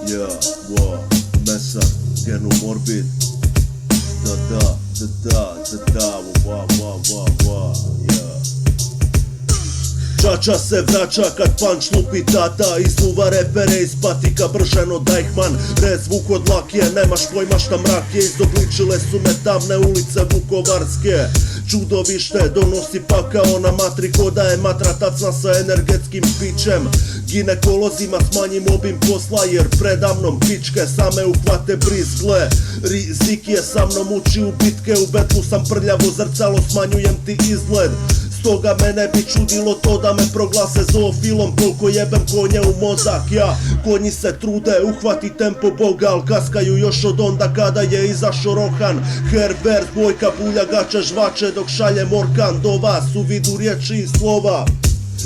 Yeah, wow, Mesar, Genu Morbid. Yeah. Čača se vraća kad punch lupi tata. Izluva repere iz patika brženo Dajkman. Rez zvuk od lakije, nemaš pojma šta mrak je. Izobličile su me tamne ulice vukovarske. Čudovište donosi pakao na matri ko da je matra tacna sa energetskim pićem. Ginekolozima smanjim obim posla jer predamnom pičke same uhvate brizgle. Rizik je sa mnom uči u bitke, u betlu sam prljavo zrcalo, smanjujem ti izgled. Stoga me ne bi čudilo to da me proglase zoofilom, koliko jebem konje u mozak. Ja, konji se trude, uhvati tempo boga, al kaskaju još od onda kada je izašo Rohan. Herbert, bojka, buljagače, žvače dok šaljem orkan do vas u vidu riječi i slova.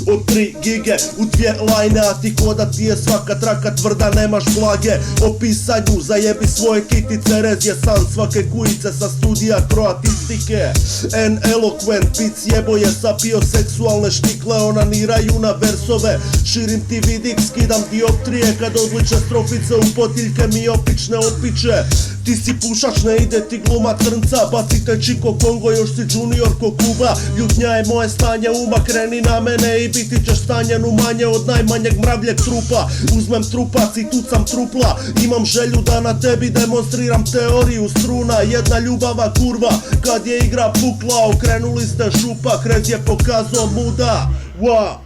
Od 3 gige u 2 lajne, a ti ko da ti je svaka traka tvrda, nemaš blage. O pisanju zajebi svoje kitice, rez je san svake kujice sa studija kroatistike. En eloquent pic jebo je sapio seksualne štikle, onaniraju na versove. Širim ti vidik, skidam dioptrije kad odliče strofice u potiljke mi opične opiče. Ti si pušač, ne ide ti gluma crnca, bacite Čiko Kongo, još si junior ko Kuba. Ljutnja je moje stanje uma, kreni na mene i biti ćeš stanjen u manje od najmanjeg mravljeg trupa. Uzmem trupac i tucam trupla, imam želju da na tebi demonstriram teoriju struna. Jedna ljubava kurva, kad je igra pukla, okrenuli ste šupak, rez je pokazao muda. Wa